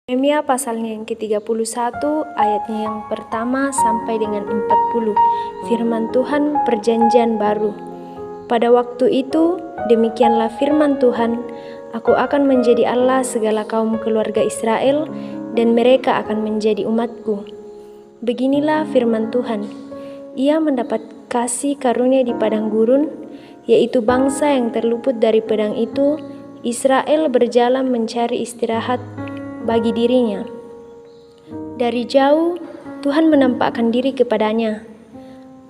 Yeremia pasalnya yang ke-31 ayatnya yang pertama sampai dengan 40. Firman Tuhan perjanjian baru. Pada waktu itu, demikianlah firman Tuhan, aku akan menjadi Allah segala kaum keluarga Israel, dan mereka akan menjadi umatku. Beginilah firman Tuhan, ia mendapat kasih karunia di padang gurun, yaitu bangsa yang terluput dari pedang itu. Israel berjalan mencari istirahat bagi dirinya. Dari jauh, Tuhan menampakkan diri kepadanya.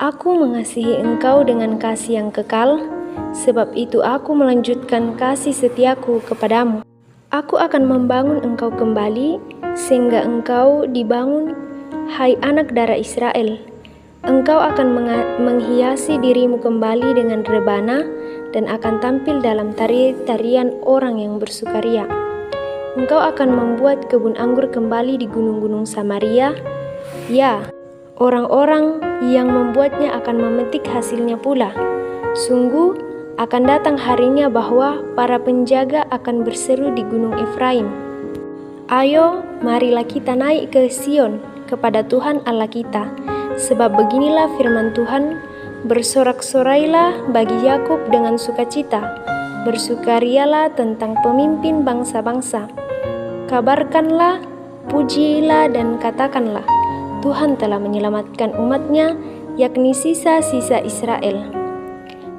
Aku mengasihi engkau dengan kasih yang kekal, sebab itu aku melanjutkan kasih setiaku kepadamu. Aku akan membangun engkau kembali, sehingga engkau dibangun, hai anak darah Israel. Engkau akan menghiasi dirimu kembali dengan rebana, dan akan tampil dalam tarian orang yang bersukaria. Engkau akan membuat kebun anggur kembali di gunung-gunung Samaria. Ya, orang-orang yang membuatnya akan memetik hasilnya pula. Sungguh, akan datang harinya bahwa para penjaga akan berseru di gunung Efraim. Ayo, marilah kita naik ke Sion, kepada Tuhan Allah kita. Sebab beginilah firman Tuhan, bersorak-sorailah bagi Yakub dengan sukacita, bersukarialah tentang pemimpin bangsa-bangsa. Kabarkanlah, pujilah dan katakanlah, Tuhan telah menyelamatkan umatnya, yakni sisa-sisa Israel.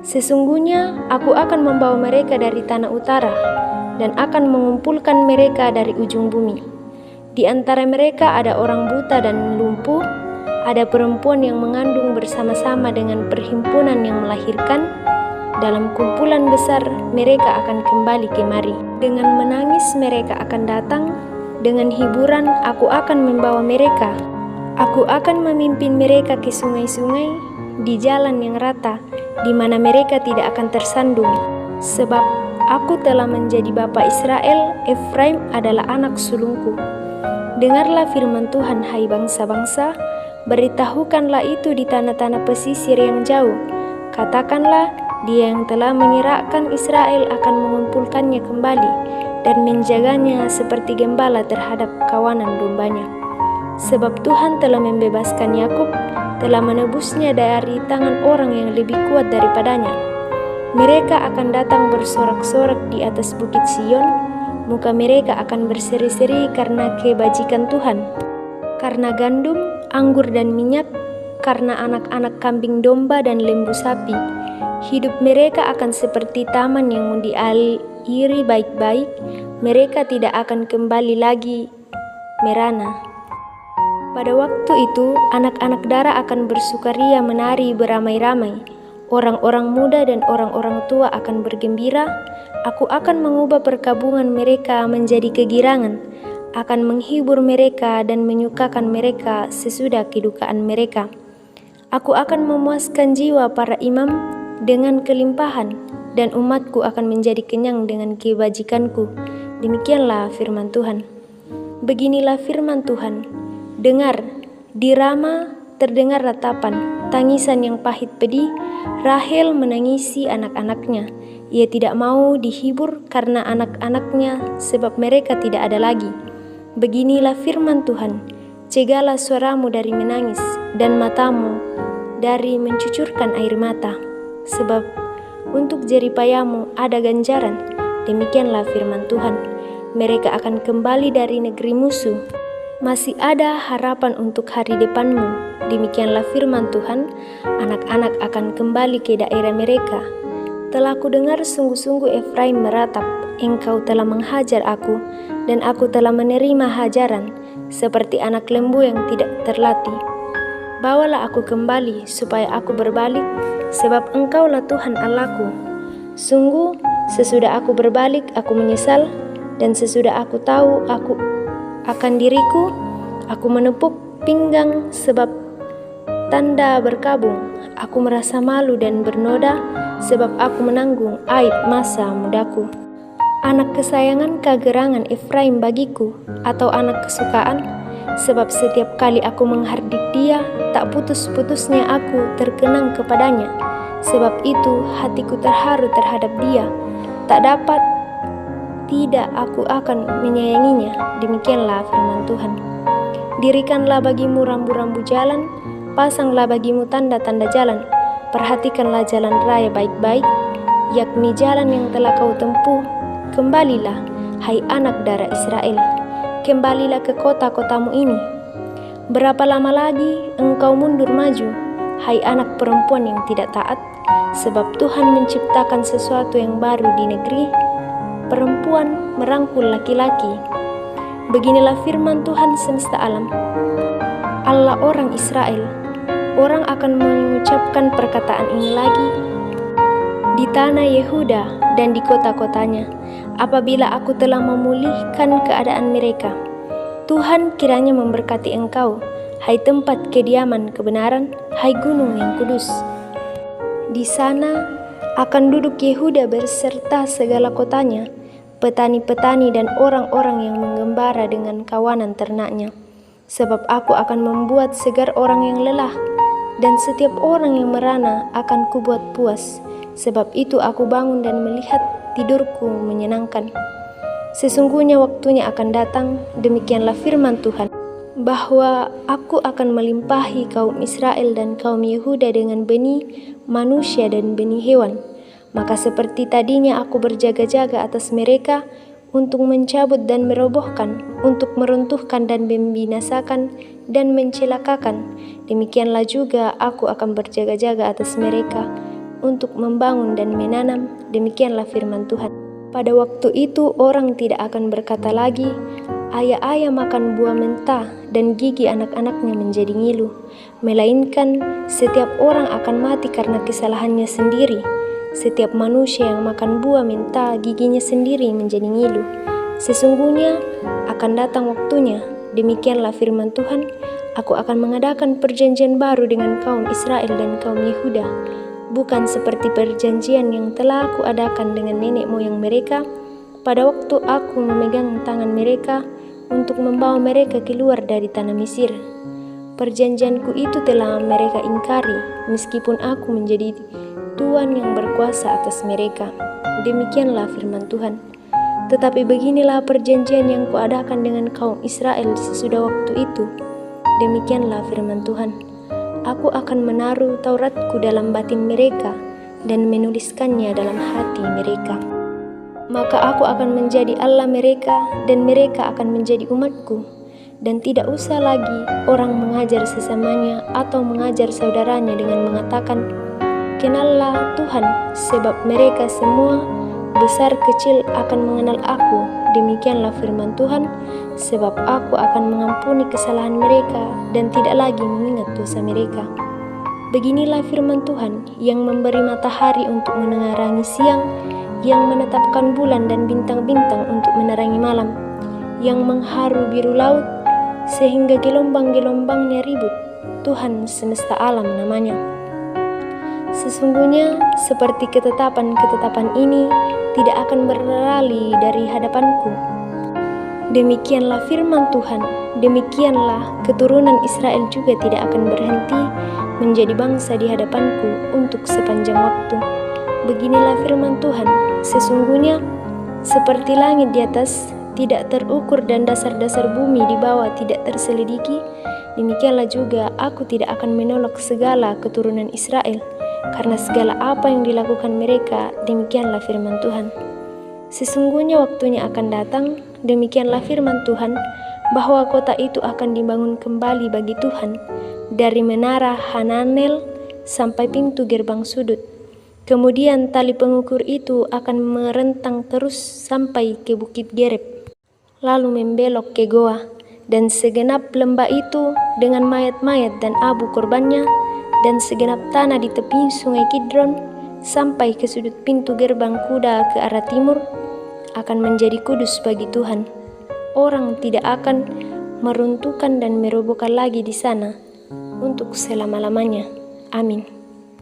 Sesungguhnya aku akan membawa mereka dari tanah utara, dan akan mengumpulkan mereka dari ujung bumi. Di antara mereka ada orang buta dan lumpuh, ada perempuan yang mengandung bersama-sama dengan perhimpunan yang melahirkan. Dalam kumpulan besar mereka akan kembali kemari. Dengan menangis mereka akan datang, dengan hiburan aku akan membawa mereka. Aku akan memimpin mereka ke sungai-sungai, di jalan yang rata, di mana mereka tidak akan tersandung. Sebab aku telah menjadi bapa Israel, Efraim adalah anak sulungku. Dengarlah firman Tuhan, hai bangsa-bangsa, beritahukanlah itu di tanah-tanah pesisir yang jauh. Katakanlah, Dia yang telah menyerahkan Israel akan mengumpulkannya kembali dan menjaganya seperti gembala terhadap kawanan dombanya. Sebab Tuhan telah membebaskan Yakub, telah menebusnya dari tangan orang yang lebih kuat daripadanya. Mereka akan datang bersorak-sorak di atas bukit Sion, muka mereka akan berseri-seri karena kebajikan Tuhan, karena gandum, anggur dan minyak, karena anak-anak kambing domba dan lembu sapi. Hidup mereka akan seperti taman yang diairi baik-baik, mereka tidak akan kembali lagi merana. Pada waktu itu, anak-anak darah akan bersukaria menari beramai-ramai, orang-orang muda dan orang-orang tua akan bergembira. Aku akan mengubah perkabungan mereka menjadi kegirangan, akan menghibur mereka dan menyukakan mereka sesudah kedukaan mereka. Aku akan memuaskan jiwa para imam dengan kelimpahan, dan umatku akan menjadi kenyang dengan kebajikanku. Demikianlah firman Tuhan. Beginilah firman Tuhan, dengar, di Rama terdengar ratapan, tangisan yang pahit pedih. Rahel menangisi anak-anaknya. Ia tidak mau dihibur karena anak-anaknya, sebab mereka tidak ada lagi. Beginilah firman Tuhan, cegahlah suaramu dari menangis, dan matamu dari mencucurkan air mata. Sebab untuk jeripayamu ada ganjaran. Demikianlah firman Tuhan, mereka akan kembali dari negeri musuh. Masih ada harapan untuk hari depanmu. Demikianlah firman Tuhan, anak-anak akan kembali ke daerah mereka. Telah kudengar sungguh-sungguh Efraim meratap, engkau telah menghajar aku, dan aku telah menerima hajaran, seperti anak lembu yang tidak terlatih. Bawalah aku kembali, supaya aku berbalik, sebab engkaulah Tuhan Allahku. Sungguh, sesudah aku berbalik, aku menyesal, dan sesudah aku tahu aku akan diriku, aku menepuk pinggang sebab tanda berkabung. Aku merasa malu dan bernoda, sebab aku menanggung aib masa mudaku. Anak kesayangan kegerangan Efraim bagiku, atau anak kesukaan, sebab setiap kali aku menghardik dia, tak putus-putusnya aku terkenang kepadanya. Sebab itu hatiku terharu terhadap dia, tak dapat tidak aku akan menyayanginya. Demikianlah firman Tuhan. Dirikanlah bagimu rambu-rambu jalan, pasanglah bagimu tanda-tanda jalan. Perhatikanlah jalan raya baik-baik, yakni jalan yang telah kau tempuh. Kembalilah, hai anak darah Israel, kembalilah ke kota-kotamu ini. Berapa lama lagi engkau mundur maju, hai anak perempuan yang tidak taat? Sebab Tuhan menciptakan sesuatu yang baru di negeri, perempuan merangkul laki-laki. Beginilah firman Tuhan semesta alam, Allah orang Israel. Orang akan mengucapkan perkataan ini lagi di tanah Yehuda dan di kota-kotanya, apabila aku telah memulihkan keadaan mereka. Tuhan kiranya memberkati engkau, hai tempat kediaman kebenaran, hai gunung yang kudus. Di sana akan duduk Yehuda beserta segala kotanya, petani-petani dan orang-orang yang menggembala dengan kawanan ternaknya. Sebab aku akan membuat segar orang yang lelah, dan setiap orang yang merana akan kubuat puas. Sebab itu aku bangun dan melihat, tidurku menyenangkan. Sesungguhnya waktunya akan datang, demikianlah firman Tuhan, bahwa aku akan melimpahi kaum Israel dan kaum Yehuda dengan benih manusia dan benih hewan. Maka seperti tadinya aku berjaga-jaga atas mereka untuk mencabut dan merobohkan, untuk meruntuhkan dan membinasakan dan mencelakakan, demikianlah juga aku akan berjaga-jaga atas mereka untuk membangun dan menanam. Demikianlah firman Tuhan. Pada waktu itu orang tidak akan berkata lagi, ayah-ayah makan buah mentah dan gigi anak-anaknya menjadi ngilu, melainkan setiap orang akan mati karena kesalahannya sendiri. Setiap manusia yang makan buah mentah giginya sendiri menjadi ngilu. Sesungguhnya akan datang waktunya, demikianlah firman Tuhan, aku akan mengadakan perjanjian baru dengan kaum Israel dan kaum Yehuda, bukan seperti perjanjian yang telah aku adakan dengan nenek moyang mereka pada waktu aku memegang tangan mereka untuk membawa mereka keluar dari tanah Mesir. Perjanjianku itu telah mereka ingkari, meskipun aku menjadi Tuhan yang berkuasa atas mereka. Demikianlah firman Tuhan. Tetapi beginilah perjanjian yang kuadakan dengan kaum Israel sesudah waktu itu. Demikianlah firman Tuhan. Aku akan menaruh Tauratku dalam batin mereka dan menuliskannya dalam hati mereka. Maka aku akan menjadi Allah mereka dan mereka akan menjadi umatku. Dan tidak usah lagi orang mengajar sesamanya atau mengajar saudaranya dengan mengatakan, kenallah Tuhan, sebab mereka semua besar kecil akan mengenal aku. Demikianlah firman Tuhan, sebab aku akan mengampuni kesalahan mereka dan tidak lagi mengingat dosa mereka. Beginilah firman Tuhan yang memberi matahari untuk menerangi siang, yang menetapkan bulan dan bintang-bintang untuk menerangi malam, yang mengharu biru laut sehingga gelombang-gelombangnya ribut. Tuhan semesta alam namanya. Sesungguhnya seperti ketetapan-ketetapan ini tidak akan berlari dari hadapanku. Demikianlah firman Tuhan, demikianlah keturunan Israel juga tidak akan berhenti menjadi bangsa di hadapanku untuk sepanjang waktu. Beginilah firman Tuhan, sesungguhnya seperti langit di atas tidak terukur dan dasar-dasar bumi di bawah tidak terselidiki, demikianlah juga aku tidak akan menolak segala keturunan Israel, karena segala apa yang dilakukan mereka. Demikianlah firman Tuhan. Sesungguhnya waktunya akan datang, demikianlah firman Tuhan, bahwa kota itu akan dibangun kembali bagi Tuhan, dari menara Hananel sampai pintu gerbang sudut. Kemudian tali pengukur itu akan merentang terus sampai ke bukit Gereb, lalu membelok ke goa, dan segenap lembah itu dengan mayat-mayat dan abu korbannya, dan segenap tanah di tepi sungai Kidron sampai ke sudut pintu gerbang kuda ke arah timur akan menjadi kudus bagi Tuhan. Orang tidak akan meruntuhkan dan merobohkan lagi di sana untuk selama-lamanya. Amin.